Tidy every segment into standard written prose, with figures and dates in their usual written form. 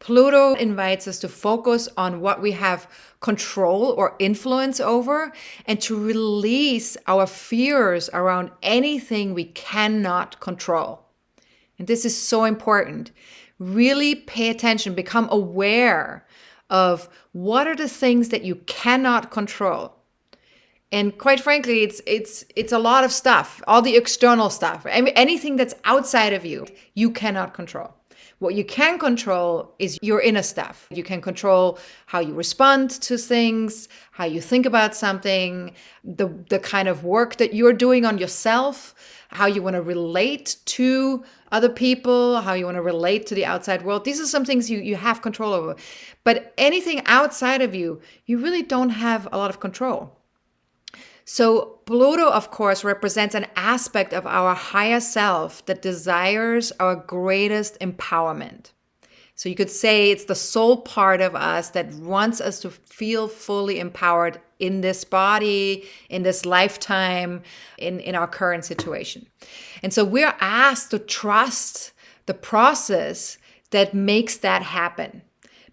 Pluto invites us to focus on what we have control or influence over and to release our fears around anything we cannot control. And this is so important. Really pay attention, become aware of what are the things that you cannot control. And quite frankly, it's a lot of stuff, all the external stuff, anything that's outside of you, you cannot control. What you can control is your inner stuff. You can control how you respond to things, how you think about something, the kind of work that you're doing on yourself, how you want to relate to other people, how you want to relate to the outside world. These are some things you have control over. But anything outside of you, you really don't have a lot of control. So Pluto, of course, represents an aspect of our higher self that desires our greatest empowerment. So you could say it's the soul part of us that wants us to feel fully empowered in this body, in this lifetime, in our current situation. And so we're asked to trust the process that makes that happen,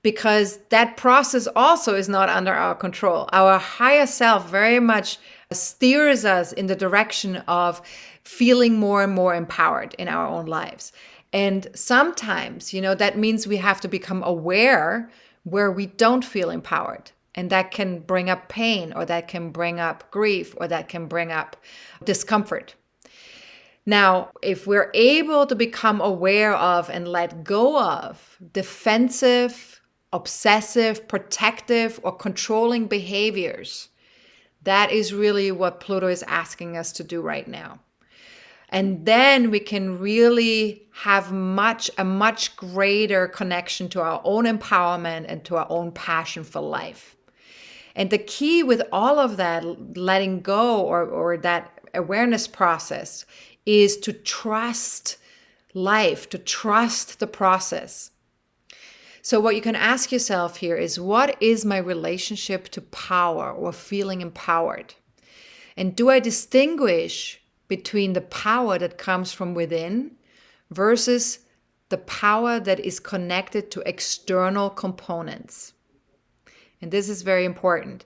because that process also is not under our control. Our higher self very much steers us in the direction of feeling more and more empowered in our own lives. And sometimes, that means we have to become aware where we don't feel empowered. And that can bring up pain, or that can bring up grief, or that can bring up discomfort. Now, if we're able to become aware of and let go of defensive, obsessive, protective, or controlling behaviors, that is really what Pluto is asking us to do right now. And then we can really have a much greater connection to our own empowerment and to our own passion for life. And the key with all of that, letting go or that awareness process, is to trust life, to trust the process. So what you can ask yourself here is, what is my relationship to power or feeling empowered? And do I distinguish between the power that comes from within versus the power that is connected to external components? And this is very important.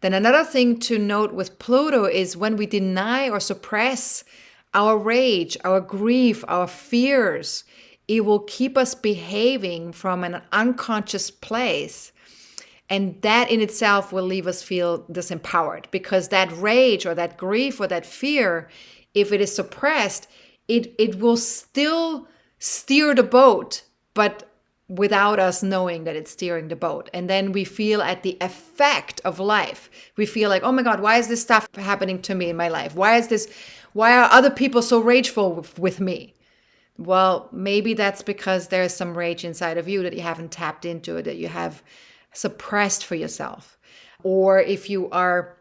Then another thing to note with Pluto is when we deny or suppress our rage, our grief, our fears, it will keep us behaving from an unconscious place. And that in itself will leave us feel disempowered, because that rage or that grief or that fear, if it is suppressed, it will still steer the boat, but without us knowing that it's steering the boat. And then we feel at the effect of life. We feel like, oh my God, why is this stuff happening to me in my life? Why are other people so rageful with me? Well, maybe that's because there's some rage inside of you that you haven't tapped into, that you have suppressed for yourself. Or if you are,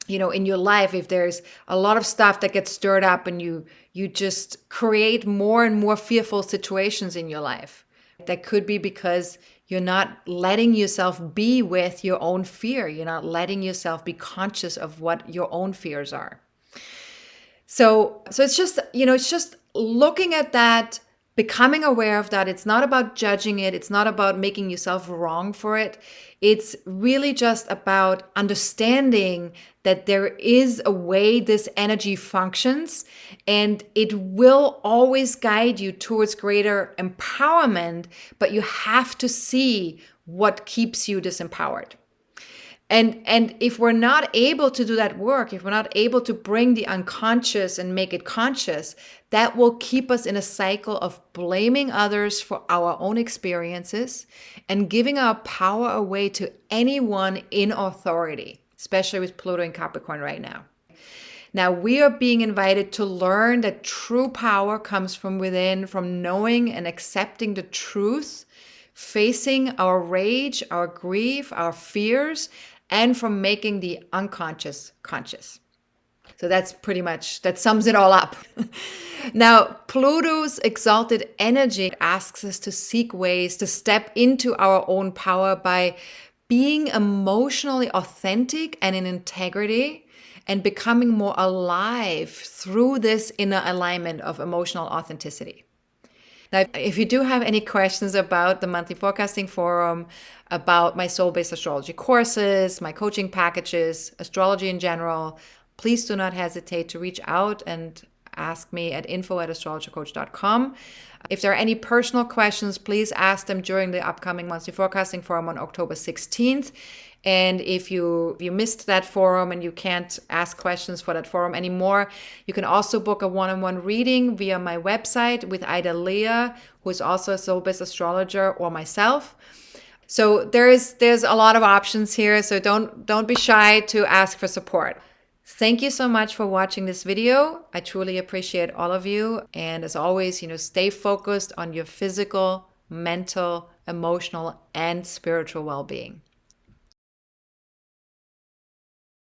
in your life, if there's a lot of stuff that gets stirred up and you just create more and more fearful situations in your life. That could be because you're not letting yourself be with your own fear. You're not letting yourself be conscious of what your own fears are. So it's just, it's just looking at that, becoming aware of that. It's not about judging it. It's not about making yourself wrong for it. It's really just about understanding that there is a way this energy functions, and it will always guide you towards greater empowerment, but you have to see what keeps you disempowered. And if we're not able to do that work, if we're not able to bring the unconscious and make it conscious, that will keep us in a cycle of blaming others for our own experiences and giving our power away to anyone in authority, especially with Pluto in Capricorn right now. Now, we are being invited to learn that true power comes from within, from knowing and accepting the truth, facing our rage, our grief, our fears, and from making the unconscious conscious. So that's pretty much, that sums it all up. Now, Pluto's exalted energy asks us to seek ways to step into our own power by being emotionally authentic and in integrity, and becoming more alive through this inner alignment of emotional authenticity. Now, if you do have any questions about the monthly forecasting forum, about my soul-based astrology courses, my coaching packages, astrology in general, please do not hesitate to reach out and ask me at info@astrologercoach.com. If there are any personal questions, please ask them during the upcoming monthly forecasting forum on October 16th. And if you missed that forum and you can't ask questions for that forum anymore, you can also book a one-on-one reading via my website with Ida Leah, who is also a soul-based astrologer, or myself. So there's a lot of options here. So don't be shy to ask for support. Thank you so much for watching this video. I truly appreciate all of you. And as always, stay focused on your physical, mental, emotional, and spiritual well-being.